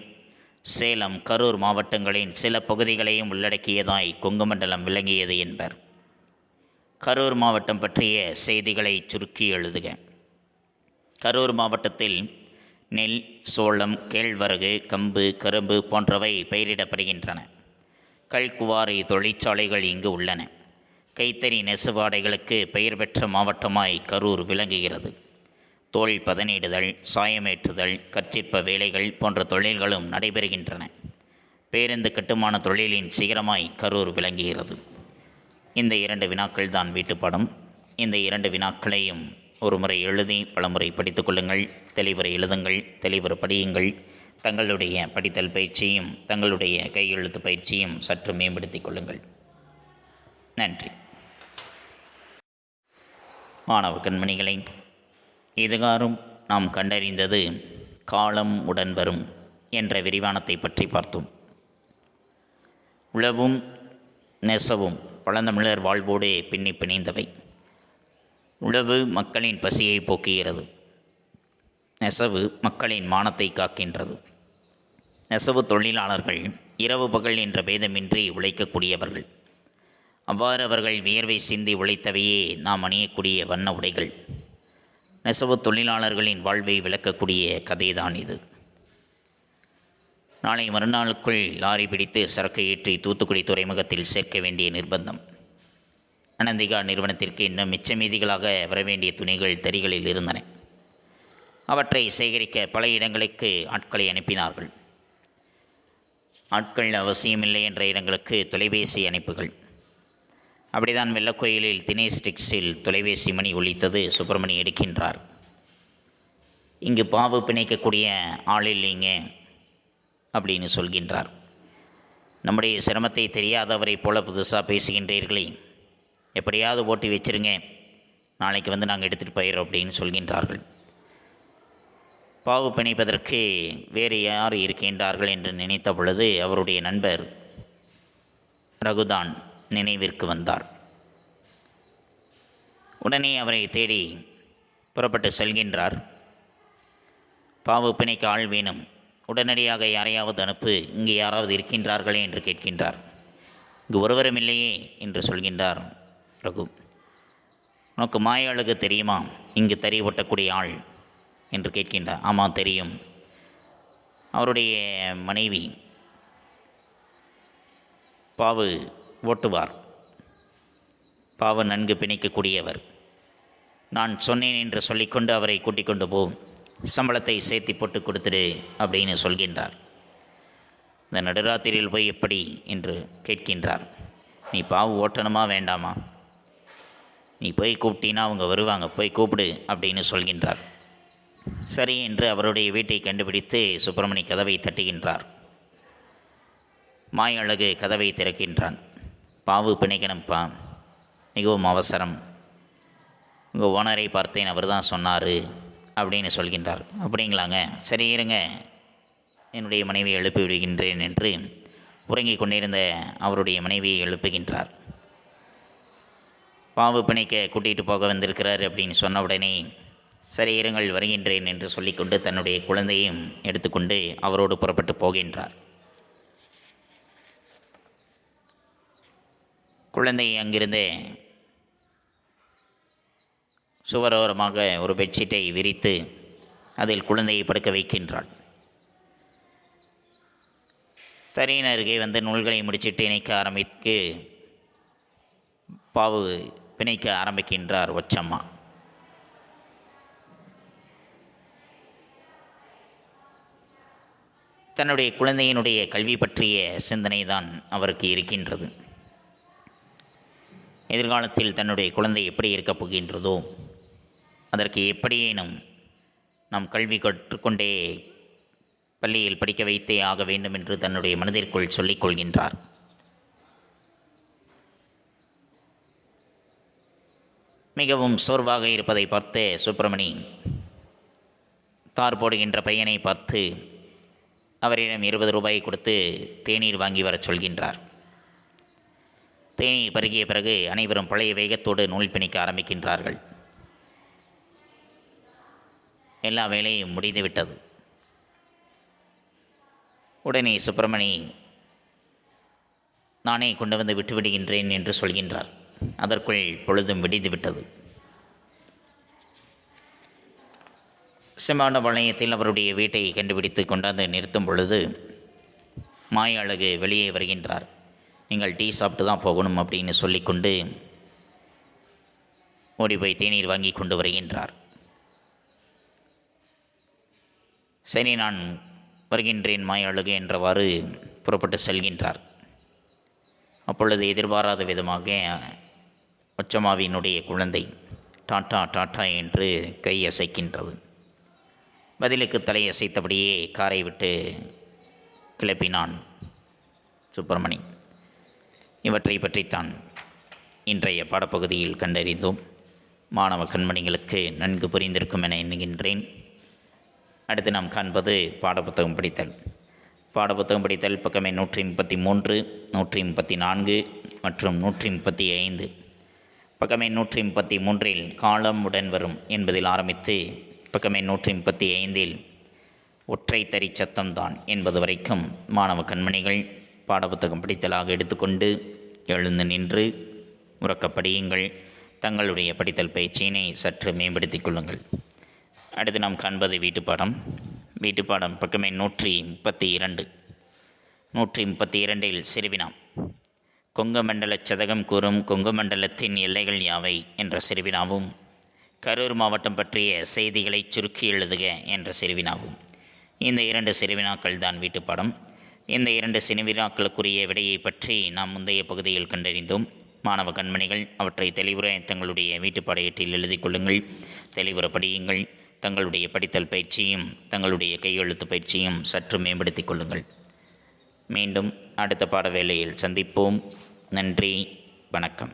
சேலம், கரூர் மாவட்டங்களின் சில பகுதிகளையும் உள்ளடக்கியதாய் கொங்கு மண்டலம் விளங்கியது என்பர். கரூர் மாவட்டம் பற்றிய செய்திகளை சுருக்கி எழுதுக. கரூர் மாவட்டத்தில் நெல், சோளம், கேழ்வரகு, கம்பு, கரும்பு போன்றவை பயிரிடப்படுகின்றன. கல்குவாரி தொழிற்சாலைகள் இங்கு உள்ளன. கைத்தறி நெசவாடைகளுக்கு பெயர் பெற்ற மாவட்டமாய் கரூர் விளங்குகிறது. தோல் பதனிடுதல், சாயமேற்றுதல், கற்சிற்ப வேலைகள் போன்ற தொழில்களும் நடைபெறுகின்றன. பேருந்து கட்டுமான தொழிலின் சிகரமாய் கரூர் விளங்குகிறது. இந்த 2 வினாக்கள் தான் வீட்டுப்பாடம். இந்த 2 வினாக்களையும் ஒரு முறை எழுதி பலமுறை படித்து கொள்ளுங்கள். தெளிவுரை எழுதுங்கள், தெளிவுரை படியுங்கள். தங்களுடைய படித்தல் பயிற்சியும் தங்களுடைய கையெழுத்து பயிற்சியும் சற்று மேம்படுத்திக் கொள்ளுங்கள். நன்றி. மாணவ கண்மணிகளை, இதுகாரும் நாம் கண்டறிந்தது காலம் உடன் வரும் என்ற விரிவானத்தை பற்றி பார்த்தோம். உழவும் நெசவும் பழந்தமிழர் வாழ்வோடு பின்னி பிணைந்தவை. உழவு மக்களின் பசியை போக்குகிறது. நெசவு மக்களின் மானத்தை காக்கின்றது. நெசவு தொழிலாளர்கள் இரவு பகல் என்ற பேதமின்றி உழைக்கக்கூடியவர்கள். அவ்வாறு அவர்கள் வியர்வை சிந்தி உழைத்தவையே நாம் அணியக்கூடிய வண்ண உடைகள். நெசவு தொழிலாளர்களின் வாழ்வை விளக்கக்கூடிய கதைதான் இது. நாளை மறுநாளுக்குள் லாரி பிடித்து சரக்கு ஏற்றி தூத்துக்குடி துறைமுகத்தில் சேர்க்க வேண்டிய நிர்பந்தம். அனந்திகா நிறுவனத்திற்கு இன்னும் மிச்ச மீதிகளாக வரவேண்டிய துணிகள் தறிகளில் இருந்தன. அவற்றை சேகரிக்க பல இடங்களுக்கு ஆட்களை அனுப்பினார்கள். ஆட்கள் அவசியமில்லை என்ற இடங்களுக்கு தொலைபேசி அனுப்புகள். அப்படிதான் வெள்ளக்கோயிலில் தினேஷ் டெக்ஸில் தொலைபேசி மணி ஒலித்தது. சுப்பிரமணி எடுக்கின்றார். இங்கு பாவு பிணைக்கக்கூடிய ஆள் இல்லைங்க அப்படின்னு சொல்கின்றார். நம்முடைய சிரமத்தை தெரியாதவரை போல புதுசாக பேசுகின்றீர்களே, எப்படியாவது ஓட்டி வச்சிருங்க, நாளைக்கு வந்து நாங்கள் எடுத்துகிட்டு போயிடுறோம் அப்படின்னு சொல்கின்றார்கள். பாவு பிணைப்பதற்கு வேறு யார் இருக்கின்றார்கள் என்று நினைத்த பொழுது அவருடைய நண்பர் ரகுதான் நினைவிற்கு வந்தார். உடனே அவரை தேடி புறப்பட்டு செல்கின்றார். பாவு பிணைக்க ஆள் வேணும், உடனடியாக யாரையாவது அனுப்பு, இங்கே யாராவது இருக்கின்றார்களே என்று கேட்கின்றார். இங்கு ஒருவரும் இல்லையே என்று சொல்கின்றார் ரகு. உனக்கு மாய அழகு தெரியுமா, இங்கு தறி ஓட்டக்கூடிய ஆள் என்று கேட்கின்றார். ஆமாம் தெரியும். அவருடைய மனைவி பாவு ஓட்டுவார். பாவு நன்கு பிணைக்கக்கூடியவர். நான் சொன்னேன் என்று சொல்லிக்கொண்டு அவரை கூட்டிக் கொண்டு போ, சம்பளத்தை சேர்த்தி போட்டு கொடுத்துடு அப்படின்னு சொல்கின்றார். இந்த நடுராத்திரியில் போய் எப்படி என்று கேட்கின்றார். நீ பாவு ஓட்டணுமா வேண்டாமா, நீ போய் கூப்பிட்டீன்னா அவங்க வருவாங்க, போய் கூப்பிடு அப்படின்னு சொல்கின்றார். சரி என்று அவருடைய வீட்டை கண்டுபிடித்து சுப்பிரமணி கதவை தட்டுகின்றார். மாய அழகு கதவை திறக்கின்றான். பாவு பிணைக்கணும்ப்பா, மிகவும் அவசரம், உங்கள் ஓனரை பார்த்தேன், அவர் தான் சொன்னார் அப்படின்னு சொல்கின்றார். அப்படிங்களாங்க, சரி இருங்க, என்னுடைய மனைவியை எழுப்பி விடுகின்றேன் என்று உறங்கிக் கொண்டிருந்த அவருடைய மனைவியை எழுப்புகின்றார். பாவு பிணைக்க கூட்டிகிட்டு போக வந்திருக்கிறார் அப்படின்னு சொன்ன உடனே சரி இருங்கள் வருகின்றேன் என்று சொல்லிக்கொண்டு தன்னுடைய குழந்தையும் எடுத்துக்கொண்டு அவரோடு புறப்பட்டு போகின்றார். குழந்தை அங்கிருந்தே சுவரோரமாக ஒரு பெட்ஷீட்டை விரித்து அதில் குழந்தையை படுக்க வைக்கின்றாள். தரையின் அருகே வந்து நூல்களை முடிச்சிட்டு பாவு பிணைக்க ஆரம்பிக்கின்றார் ஒச்சம்மா. தன்னுடைய குழந்தையினுடைய கல்வி பற்றிய சிந்தனை தான் அவருக்கு இருக்கின்றது. எதிர்காலத்தில் தன்னுடைய குழந்தை எப்படி இருக்கப் போகின்றதோ அதற்கு எப்படியேனும் நாம் கல்வி கற்றுக்கொண்டே பள்ளியில் படிக்க வைத்தே ஆக வேண்டும் என்று தன்னுடைய மனதிற்குள் சொல்லிக் கொள்கின்றார். மிகவும் சோர்வாக இருப்பதை பார்த்து சுப்பிரமணி தார் போடுகின்ற பையனை பார்த்து அவரிடம் 20 ரூபாய் கொடுத்து தேநீர் வாங்கி வரச் சொல்கின்றார். தேநீர் பருகிய பிறகு அனைவரும் பழைய வேகத்தோடு நூல் பிணிக்க ஆரம்பிக்கின்றார்கள். எல்லா வேலையும் முடிந்துவிட்டது. உடனே சுப்பிரமணி நானே கொண்டு வந்து விட்டுவிடுகின்றேன் என்று சொல்கின்றார். அதற்குள் பொழுதும் விடிந்துவிட்டது. செம்மாண்டபாளையத்தில் அவருடைய வீட்டை கண்டுபிடித்து கொண்டாந்து நிறுத்தும் பொழுது மாயழகு வெளியே வருகின்றார். நீங்கள் டீ சாப்பிட்டு தான் போகணும் அப்படின்னு சொல்லிக்கொண்டு ஓடி போய் தேநீர் வாங்கி கொண்டு வருகின்றார். சரி, நான் வருகின்றேன் மாயழகு என்றவாறு புறப்பட்டு செல்கின்றார். அப்பொழுது எதிர்பாராத விதமாக ஒச்சம்மாவினுடைய குழந்தை டாட்டா டாட்டா என்று கை அசைக்கின்றது. பதிலுக்கு தலையசைத்தபடியே காரை விட்டு கிளப்பினான் சுப்பிரமணி. இவற்றை பற்றித்தான் இன்றைய பாடப்பகுதியில் கண்டறிந்தோம். மாணவ கண்மணிகளுக்கு நன்கு புரிந்திருக்கும் என எண்ணுகின்றேன். அடுத்து நாம் காண்பது பாடப்புத்தகம் படித்தல். பாடப்புத்தகம் படித்தல் பக்கமே 133, 134 மற்றும் 135. பக்கமே 133இல் காலம் உடன் வரும் என்பதில் ஆரம்பித்து பக்கமே 135இல் ஒற்றை தறி சத்தம்தான் என்பது வரைக்கும் மாணவ கண்மணிகள் பாடப்புத்தகம் படித்தலாக எடுத்துக்கொண்டு எழுந்து நின்று உறக்கப்படியுங்கள். தங்களுடைய படித்தல் பயிற்சியினை சற்று மேம்படுத்திக் கொள்ளுங்கள். அடுத்து நாம் காண்பது வீட்டுப்பாடம். வீட்டுப்பாடம் பக்கமே 132. 132இல் சிறுவினாம். கொங்குமண்டல சதகம் கூறும் கொங்குமண்டலத்தின் எல்லைகள் யாவை என்ற சிறுவினாவும், கரூர் மாவட்டம் பற்றிய செய்திகளை சுருக்கி எழுதுக என்ற சிறுவினாவும். இந்த 2 சிறுவினாக்கள் தான் வீட்டுப்பாடம். இந்த 2 சிறுவினாக்களுக்குரிய விடையை பற்றி நாம் முந்தைய பகுதியில் கண்டறிந்தோம். மாணவ கண்மணிகள் அவற்றை தெளிவுற தங்களுடைய வீட்டுப்பாட ஏட்டில் எழுதி கொள்ளுங்கள். தெளிவுற படியுங்கள். தங்களுடைய படித்தல் பயிற்சியும் தங்களுடைய கையெழுத்து பயிற்சியும் சற்று மேம்படுத்திக் கொள்ளுங்கள். மீண்டும் அடுத்த பாட வேளையில் சந்திப்போம். நன்றி, வணக்கம்.